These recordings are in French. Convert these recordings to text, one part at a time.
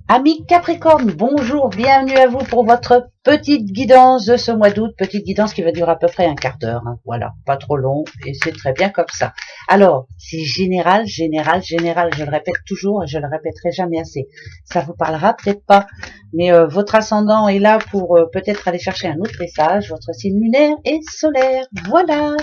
Amis Capricorne, bonjour, bienvenue à vous pour votre petite guidance de ce mois d'août, petite guidance qui va durer à peu près un quart d'heure, hein. Voilà, pas trop long et c'est très bien comme ça. Alors, c'est général, je le répète toujours et je le répéterai jamais assez. Ça vous parlera peut-être pas, mais votre ascendant est là pour peut-être aller chercher un autre message, votre signe lunaire et solaire, voilà.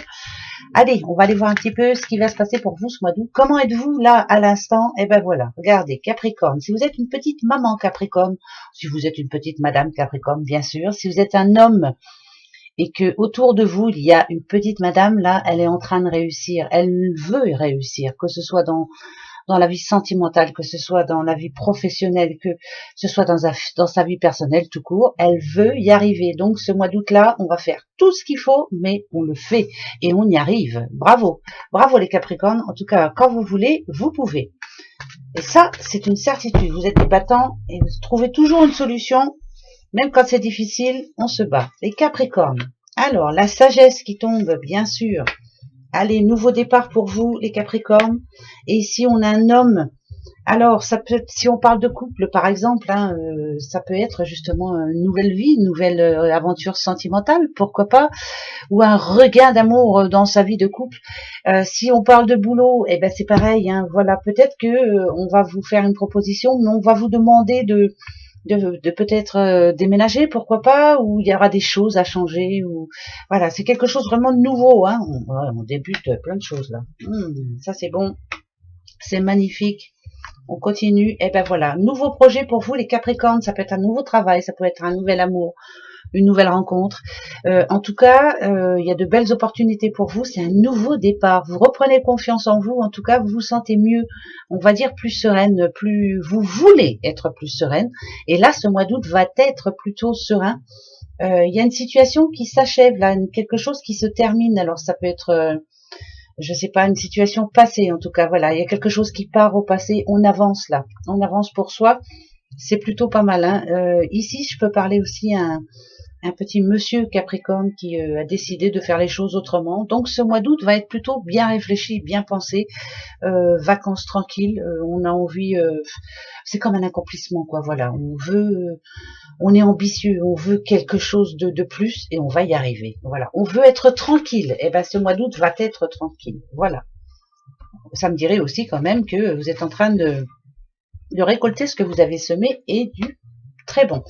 Allez, on va aller voir un petit peu ce qui va se passer pour vous ce mois d'août. Comment êtes-vous là à l'instant? Eh ben voilà, regardez, Capricorne. Si vous êtes une petite maman Capricorne, si vous êtes une petite madame Capricorne, bien sûr, si vous êtes un homme et que autour de vous il y a une petite madame, là, elle est en train de réussir, elle veut réussir, que ce soit dans la vie sentimentale, que ce soit dans la vie professionnelle, que ce soit dans sa vie personnelle tout court, elle veut y arriver. Donc ce mois d'août-là, on va faire tout ce qu'il faut, mais on le fait et on y arrive. Bravo, bravo les Capricornes. En tout cas, quand vous voulez, vous pouvez. Et ça, c'est une certitude. Vous êtes épatants et vous trouvez toujours une solution. Même quand c'est difficile, on se bat. Les Capricornes. Alors, la sagesse qui tombe, bien sûr. Allez, nouveau départ pour vous, les Capricornes. Et si on a un homme, alors ça peut, si on parle de couple, par exemple, hein, ça peut être justement une nouvelle vie, une nouvelle aventure sentimentale, pourquoi pas, ou un regain d'amour dans sa vie de couple. Si on parle de boulot, eh ben c'est pareil. Hein, voilà, peut-être que on va vous faire une proposition, mais on va vous demander de peut-être déménager, pourquoi pas, ou il y aura des choses à changer, ou voilà, c'est quelque chose vraiment de nouveau, hein. On débute plein de choses là. Ça c'est bon, c'est magnifique. On continue, et ben voilà, nouveau projet pour vous les Capricornes, ça peut être un nouveau travail, ça peut être un nouvel amour, une nouvelle rencontre. En tout cas, il y a de belles opportunités pour vous. C'est un nouveau départ. Vous reprenez confiance en vous. En tout cas, vous vous sentez mieux. On va dire plus sereine, plus vous voulez être plus sereine. Et là, ce mois d'août va être plutôt serein. Il y a une situation qui s'achève là, quelque chose qui se termine. Alors ça peut être je sais pas, une situation passée en tout cas, voilà, il y a quelque chose qui part au passé, on avance là, on avance pour soi, c'est plutôt pas mal, hein. Ici, je peux parler aussi à un petit monsieur Capricorne qui a décidé de faire les choses autrement, donc ce mois d'août va être plutôt bien réfléchi, bien pensé, vacances tranquilles, on a envie, c'est comme un accomplissement quoi, voilà, on est ambitieux, on veut quelque chose de plus et on va y arriver. Voilà, on veut être tranquille. Et ben ce mois d'août va être tranquille. Voilà. Ça me dirait aussi quand même que vous êtes en train de récolter ce que vous avez semé et du très bon.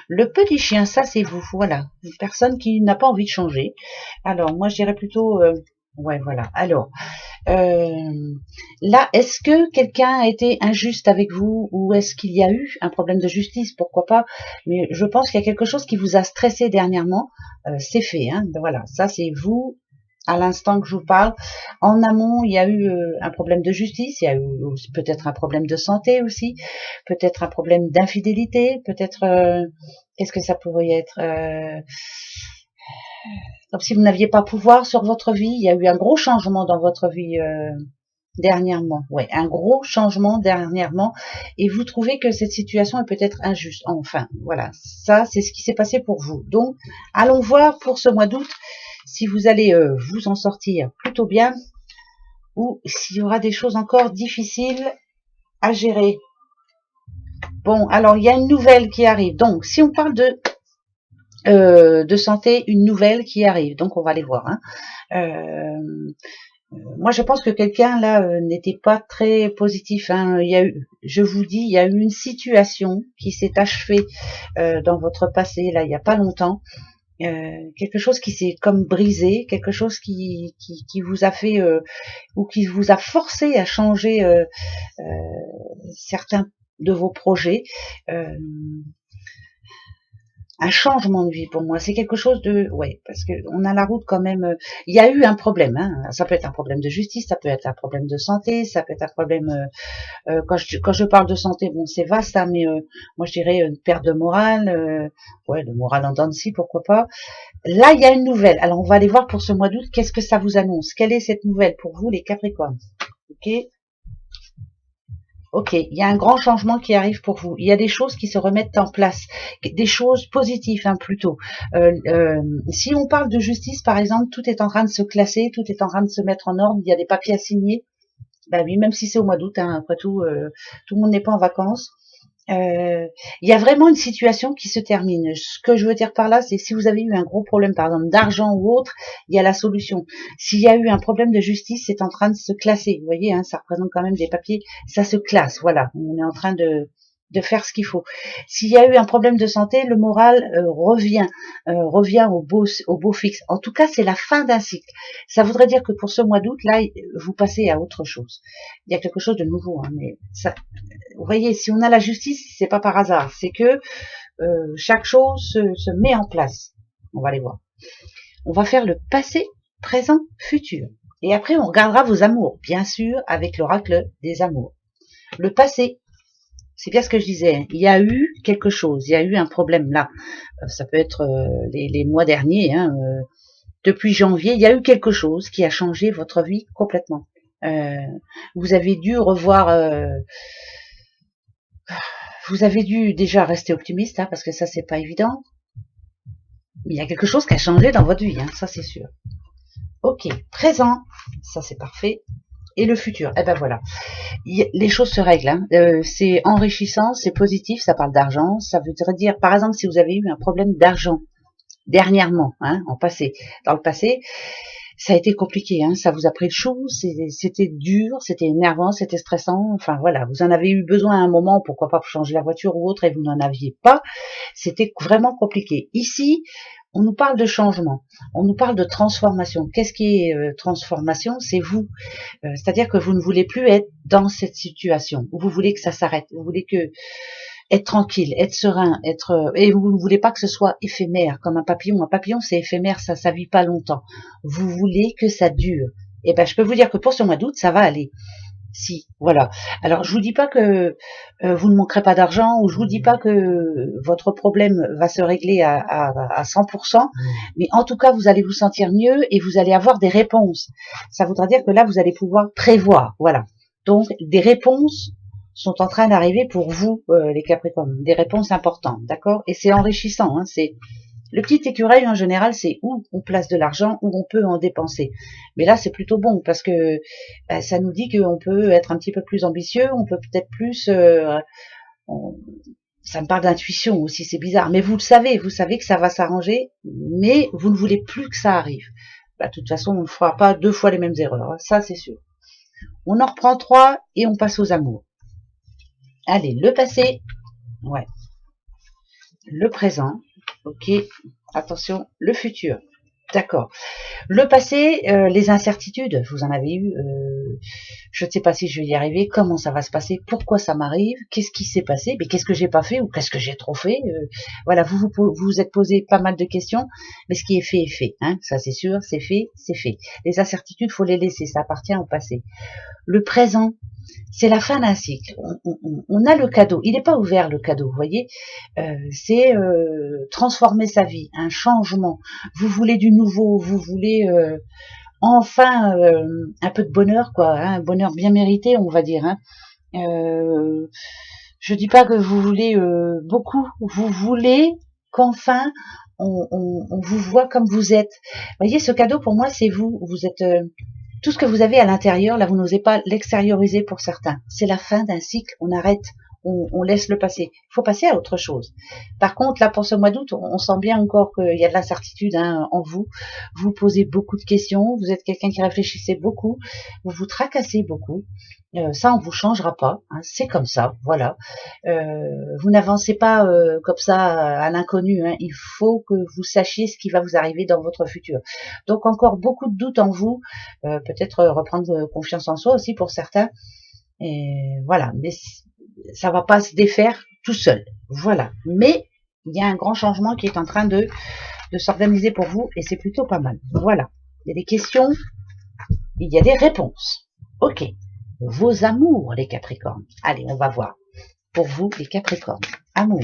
Le petit chien, ça c'est vous. Voilà, une personne qui n'a pas envie de changer. Alors moi je dirais plutôt ouais voilà. Alors là, est-ce que quelqu'un a été injuste avec vous ou est-ce qu'il y a eu un problème de justice? Pourquoi pas? Mais je pense qu'il y a quelque chose qui vous a stressé dernièrement. C'est fait, hein. Voilà, ça c'est vous. À l'instant que je vous parle, en amont, il y a eu un problème de justice, il y a eu peut-être un problème de santé aussi, peut-être un problème d'infidélité, peut-être qu'est-ce que ça pourrait être comme si vous n'aviez pas pouvoir sur votre vie, il y a eu un gros changement dans votre vie dernièrement. Ouais, un gros changement dernièrement. Et vous trouvez que cette situation est peut-être injuste. Enfin, voilà, ça c'est ce qui s'est passé pour vous. Donc, allons voir pour ce mois d'août si vous allez vous en sortir plutôt bien ou s'il y aura des choses encore difficiles à gérer. Bon, alors il y a une nouvelle qui arrive. Donc, si on parle de santé, une nouvelle qui arrive. Donc, on va aller voir. Hein. Moi, je pense que quelqu'un là n'était pas très positif. Hein. Il y a eu, je vous dis, il y a eu une situation qui s'est achevée dans votre passé là, il y a pas longtemps. Quelque chose qui s'est comme brisé, quelque chose qui vous a fait ou qui vous a forcé à changer certains de vos projets. Un changement de vie pour moi, c'est quelque chose de, ouais, parce que on a la route quand même. Il y a eu un problème, hein. Ça peut être un problème de justice, ça peut être un problème de santé, ça peut être un problème. Quand je parle de santé, bon, c'est vaste, hein, mais moi je dirais une perte de morale, ouais, de morale en dents de scie, pourquoi pas. Là, il y a une nouvelle. Alors, on va aller voir pour ce mois d'août. Qu'est-ce que ça vous annonce? Quelle est cette nouvelle pour vous, les Capricornes? Ok. Ok, il y a un grand changement qui arrive pour vous. Il y a des choses qui se remettent en place, des choses positives hein, plutôt. Si on parle de justice, par exemple, tout est en train de se classer, tout est en train de se mettre en ordre. Il y a des papiers à signer. Ben oui, même si c'est au mois d'août, hein, après tout, tout le monde n'est pas en vacances. Il y a vraiment une situation qui se termine. Ce que je veux dire par là, c'est si vous avez eu un gros problème, par exemple d'argent ou autre, il y a la solution. S'il y a eu un problème de justice, c'est en train de se classer. Vous voyez, hein, ça représente quand même des papiers, ça se classe. Voilà, on est en train de faire ce qu'il faut. S'il y a eu un problème de santé, le moral revient au beau fixe. En tout cas, c'est la fin d'un cycle. Ça voudrait dire que pour ce mois d'août, là, vous passez à autre chose. Il y a quelque chose de nouveau, hein, mais ça, vous voyez, si on a la justice, c'est pas par hasard, c'est que chaque chose se met en place. On va aller voir. On va faire le passé, présent, futur. Et après, on regardera vos amours, bien sûr, avec l'oracle des amours. Le passé, c'est bien ce que je disais. Il y a eu quelque chose, il y a eu un problème là. Ça peut être les mois derniers, hein, depuis janvier, il y a eu quelque chose qui a changé votre vie complètement. Vous avez dû revoir... vous avez dû déjà rester optimiste, hein, parce que ça, c'est pas évident. Mais il y a quelque chose qui a changé dans votre vie, hein, ça, c'est sûr. Ok, présent, ça, c'est parfait. Et le futur, eh ben voilà. Les choses se règlent, hein. C'est enrichissant, c'est positif, ça parle d'argent. Ça veut dire, par exemple, si vous avez eu un problème d'argent dernièrement, hein, dans le passé, ça a été compliqué, hein, ça vous a pris le chou, c'était dur, c'était énervant, c'était stressant, enfin voilà, vous en avez eu besoin à un moment, pourquoi pas pour changer la voiture ou autre, et vous n'en aviez pas, c'était vraiment compliqué. Ici, on nous parle de changement, on nous parle de transformation. Qu'est-ce qui est transformation? C'est vous, c'est-à-dire que vous ne voulez plus être dans cette situation, vous voulez que ça s'arrête, vous voulez que être tranquille, être serein, et vous ne voulez pas que ce soit éphémère comme un papillon. Un papillon, c'est éphémère, ça vit pas longtemps. Vous voulez que ça dure. Et ben, je peux vous dire que pour ce mois d'août, ça va aller. Si, voilà. Alors, je vous dis pas que vous ne manquerez pas d'argent, ou je vous dis pas que votre problème va se régler à 100%, mais en tout cas, vous allez vous sentir mieux et vous allez avoir des réponses. Ça voudra dire que là, vous allez pouvoir prévoir, voilà. Donc, des réponses sont en train d'arriver pour vous, les Capricornes, des réponses importantes, d'accord? Et c'est enrichissant, hein, c'est le petit écureuil en général, c'est où on place de l'argent, où on peut en dépenser. Mais là, c'est plutôt bon parce que ça nous dit qu'on peut être un petit peu plus ambitieux, on peut peut-être plus. Ça me parle d'intuition aussi, c'est bizarre. Mais vous savez que ça va s'arranger, mais vous ne voulez plus que ça arrive. Bah, de toute façon, on ne fera pas 2 fois les mêmes erreurs, hein, ça c'est sûr. On en reprend 3 et on passe aux amours. Allez, le passé, ouais. Le présent, ok. Attention, le futur. D'accord. Le passé, les incertitudes, vous en avez eu. Je ne sais pas si je vais y arriver. Comment ça va se passer? Pourquoi ça m'arrive? Qu'est-ce qui s'est passé? Mais qu'est-ce que j'ai pas fait ou qu'est-ce que j'ai trop fait? Voilà, vous êtes posé pas mal de questions, mais ce qui est fait, hein. Ça c'est sûr, c'est fait, c'est fait. Les incertitudes, faut les laisser, ça appartient au passé. Le présent, c'est la fin d'un cycle. On a le cadeau. Il n'est pas ouvert le cadeau, vous voyez. C'est transformer sa vie, un changement. Vous voulez du nouveau, vous voulez enfin un peu de bonheur, quoi, hein, un bonheur bien mérité, on va dire. Hein. Je dis pas que vous voulez beaucoup, vous voulez qu'enfin on vous voit comme vous êtes. Vous voyez, ce cadeau pour moi, c'est vous. Vous êtes tout ce que vous avez à l'intérieur, là, vous n'osez pas l'extérioriser pour certains. C'est la fin d'un cycle, on arrête, on laisse le passer. Il faut passer à autre chose. Par contre, là, pour ce mois d'août, on sent bien encore qu'il y a de l'incertitude, hein, en vous. Vous posez beaucoup de questions, vous êtes quelqu'un qui réfléchissait beaucoup, vous vous tracassez beaucoup. Ça, on vous changera pas, hein, c'est comme ça, voilà. Vous n'avancez pas comme ça à l'inconnu, hein. Il faut que vous sachiez ce qui va vous arriver dans votre futur. Donc encore beaucoup de doutes en vous, peut-être reprendre confiance en soi aussi pour certains. Et voilà, mais ça va pas se défaire tout seul, voilà. Mais il y a un grand changement qui est en train de s'organiser pour vous et c'est plutôt pas mal. Voilà, il y a des questions, il y a des réponses. Ok. Vos amours, les Capricornes. Allez, on va voir. Pour vous, les Capricornes. Amour.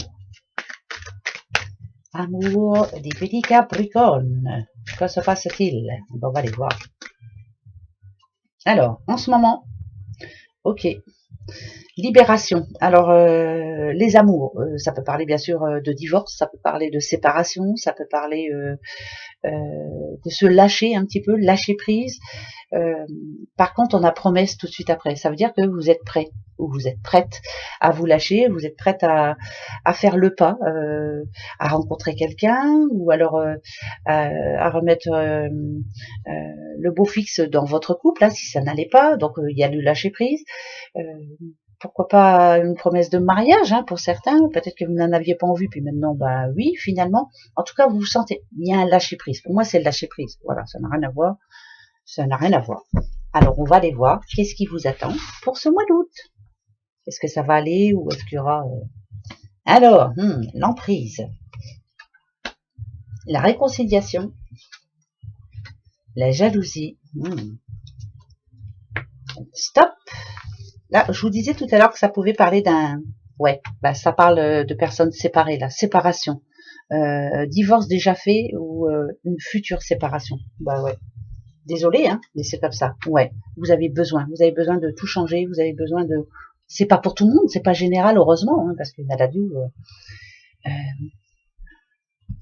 Amour des petits Capricornes. Que se passe-t-il? On va aller voir. Alors, en ce moment, ok. Libération. Alors, les amours, ça peut parler bien sûr de divorce, ça peut parler de séparation, ça peut parler de se lâcher un petit peu, lâcher prise. Par contre, on a promesse tout de suite après. Ça veut dire que vous êtes prêt ou vous êtes prête à vous lâcher, vous êtes prête à faire le pas, à rencontrer quelqu'un ou alors à remettre le beau fixe dans votre couple, là, si ça n'allait pas. Donc, il y a le lâcher prise. Euh, Pourquoi pas une promesse de mariage hein, pour certains, peut-être que vous n'en aviez pas envie, puis maintenant, bah oui, finalement. En tout cas, vous vous sentez, il y a un lâcher prise. Pour moi, c'est le lâcher prise. Voilà, ça n'a rien à voir. Ça n'a rien à voir. Alors, on va aller voir qu'est-ce qui vous attend pour ce mois d'août. Est-ce que ça va aller ou est-ce qu'il y aura... Alors, l'emprise, la réconciliation, la jalousie. Stop. Là, je vous disais tout à l'heure que ça pouvait parler d'un... Ouais, bah ça parle de personnes séparées, la séparation. Divorce déjà fait ou une future séparation. Bah ouais. Désolé, hein, mais c'est comme ça. Ouais, vous avez besoin de tout changer, vous avez besoin de... C'est pas pour tout le monde, c'est pas général, heureusement, hein, parce que Nadadou...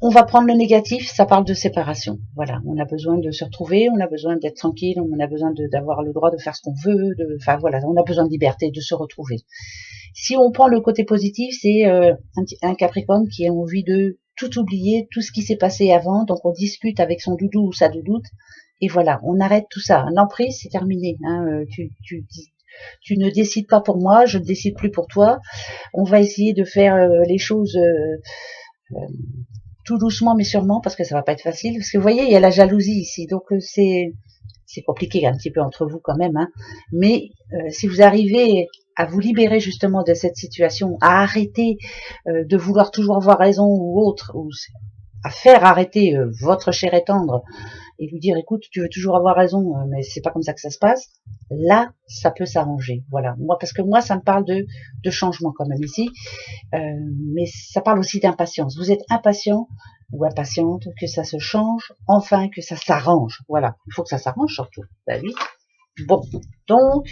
on va prendre le négatif, ça parle de séparation. Voilà, on a besoin de se retrouver, on a besoin d'être tranquille, on a besoin d'avoir le droit de faire ce qu'on veut, enfin voilà, on a besoin de liberté, de se retrouver. Si on prend le côté positif, c'est un Capricorne qui a envie de tout oublier, tout ce qui s'est passé avant, donc on discute avec son doudou ou sa doudoute, et voilà, on arrête tout ça. L'emprise, c'est terminé. Hein, tu ne décides pas pour moi, je ne décide plus pour toi. On va essayer de faire les choses tout doucement mais sûrement, parce que ça va pas être facile. Parce que vous voyez, il y a la jalousie ici, donc c'est compliqué un petit peu entre vous quand même. Hein. Mais si vous arrivez à vous libérer justement de cette situation, à arrêter de vouloir toujours avoir raison ou autre, ou à faire arrêter votre chair et tendre et lui dire écoute tu veux toujours avoir raison mais c'est pas comme ça que ça se passe, là ça peut s'arranger. Voilà, moi parce que moi ça me parle de changement quand même ici, mais ça parle aussi d'impatience. Vous êtes impatient ou impatiente que ça se change, enfin que ça s'arrange. Voilà, il faut que ça s'arrange surtout. Bah oui. Bon, donc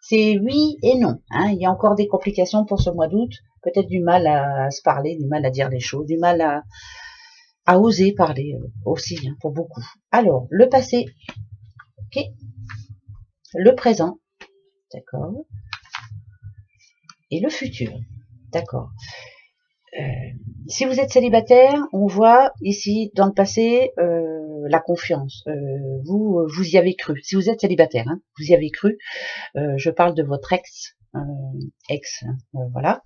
c'est oui et non. Hein. Il y a encore des complications pour ce mois d'août, peut-être du mal à se parler, du mal à dire les choses, du mal à oser parler aussi, hein, pour beaucoup. Alors, le passé, ok, le présent, d'accord, et le futur, d'accord. Si vous êtes célibataire, on voit ici dans le passé la confiance. Vous y avez cru. Si vous êtes célibataire, hein, vous y avez cru. Je parle de votre ex, voilà.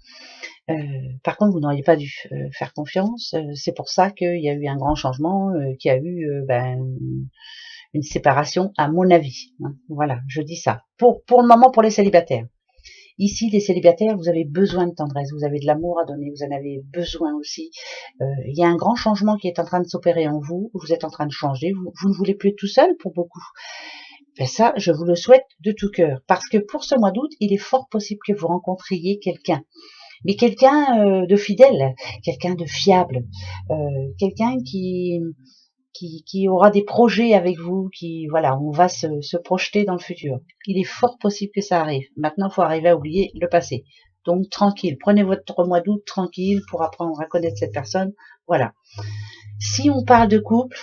Par contre, vous n'auriez pas dû faire confiance. C'est pour ça qu'il y a eu un grand changement, qu'il y a eu une séparation, à mon avis. Hein. Voilà, je dis ça. Pour le moment, pour les célibataires. Ici, les célibataires, vous avez besoin de tendresse, vous avez de l'amour à donner, vous en avez besoin aussi. Il y a un grand changement qui est en train de s'opérer en vous. Vous êtes en train de changer. Vous ne voulez plus être tout seul pour beaucoup. Ben ça, je vous le souhaite de tout cœur. Parce que pour ce mois d'août, il est fort possible que vous rencontriez quelqu'un. Mais quelqu'un de fidèle, quelqu'un de fiable, quelqu'un qui aura des projets avec vous, qui voilà, on va se projeter dans le futur. Il est fort possible que ça arrive. Maintenant, il faut arriver à oublier le passé. Donc tranquille, prenez votre mois d'août tranquille pour apprendre à connaître cette personne. Voilà. Si on parle de couple,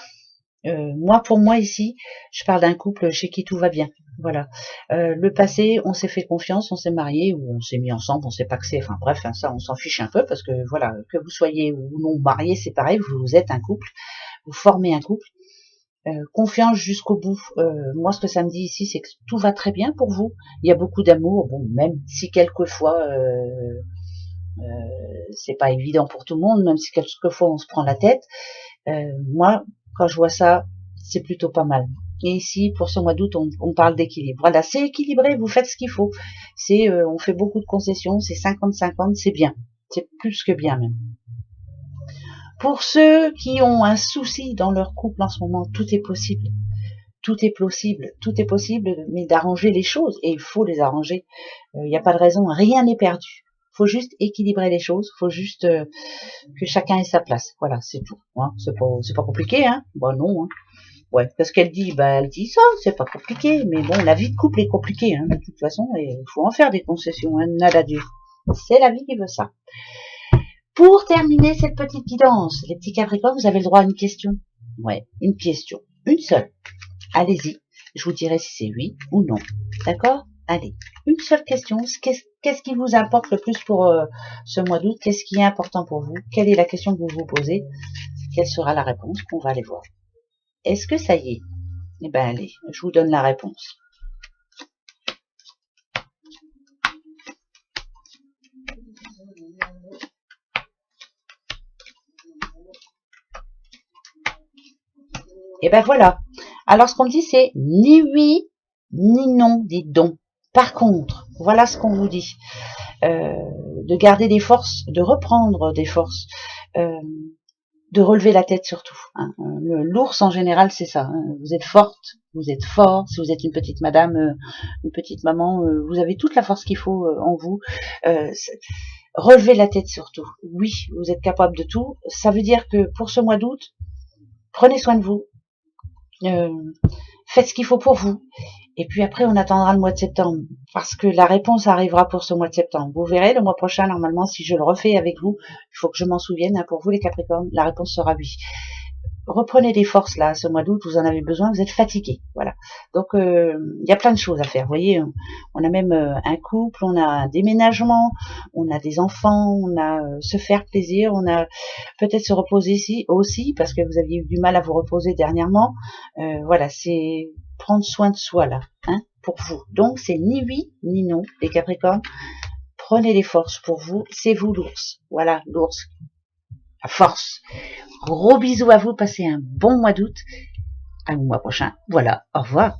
pour moi ici, je parle d'un couple chez qui tout va bien. Voilà. Le passé, on s'est fait confiance, on s'est marié ou on s'est mis ensemble, on s'est paxé. Enfin bref, hein, ça on s'en fiche un peu parce que voilà, que vous soyez ou non marié, c'est pareil, vous êtes un couple, vous formez un couple. Confiance jusqu'au bout. Moi, ce que ça me dit ici, c'est que tout va très bien pour vous. Il y a beaucoup d'amour, bon, même si quelquefois c'est pas évident pour tout le monde, même si quelquefois on se prend la tête. Moi, quand je vois ça, c'est plutôt pas mal. Et ici, pour ce mois d'août, on parle d'équilibre. Voilà, c'est équilibré, vous faites ce qu'il faut. On fait beaucoup de concessions, c'est 50-50, c'est bien. C'est plus que bien même. Pour ceux qui ont un souci dans leur couple en ce moment, tout est possible. Tout est possible, mais d'arranger les choses. Et il faut les arranger. Il n'y a pas de raison, rien n'est perdu. Il faut juste équilibrer les choses. Il faut juste que chacun ait sa place. Voilà, c'est tout. Hein. C'est pas compliqué, hein. Bon, non. Hein. Ouais, parce qu'elle dit, bah elle dit ça, c'est pas compliqué, mais bon, la vie de couple est compliquée, hein, de toute façon, et il faut en faire des concessions, hein, nada Dieu. C'est la vie qui veut ça. Pour terminer cette petite guidance, les petits Capricornes, vous avez le droit à une question. Ouais, une question, une seule. Allez-y, je vous dirai si c'est oui ou non. D'accord? Allez, une seule question. Qu'est-ce qui vous importe le plus pour ce mois d'août? Qu'est-ce qui est important pour vous? Quelle est la question que vous vous posez? Quelle sera la réponse? On va aller voir. Est-ce que ça y est? Eh bien, allez, je vous donne la réponse. Et ben voilà. Alors, ce qu'on me dit, c'est ni oui, ni non, dites donc. Par contre, voilà ce qu'on vous dit. De garder des forces, de reprendre des forces, de relever la tête surtout. Hein. L'ours en général, c'est ça. Hein. Vous êtes forte, vous êtes fort. Si vous êtes une petite madame, une petite maman, vous avez toute la force qu'il faut en vous. Relevez la tête surtout. Oui, vous êtes capable de tout. Ça veut dire que pour ce mois d'août, prenez soin de vous. Faites ce qu'il faut pour vous. Et puis après, on attendra le mois de septembre, parce que la réponse arrivera pour ce mois de septembre. Vous verrez, le mois prochain, normalement, si je le refais avec vous, il faut que je m'en souvienne, hein, pour vous les Capricornes, la réponse sera oui. Reprenez des forces là, ce mois d'août, vous en avez besoin, vous êtes fatigués, voilà. Donc il y a plein de choses à faire, vous voyez, on a même un couple, on a un déménagement, on a des enfants, on a se faire plaisir, on a peut-être se reposer ici aussi, parce que vous aviez eu du mal à vous reposer dernièrement, voilà, c'est prendre soin de soi là, hein, pour vous. Donc c'est ni oui ni non, les Capricornes, prenez les forces pour vous, c'est vous l'ours, voilà, l'ours, à force. Gros bisous à vous, passez un bon mois d'août, à mois prochain. Voilà, au revoir.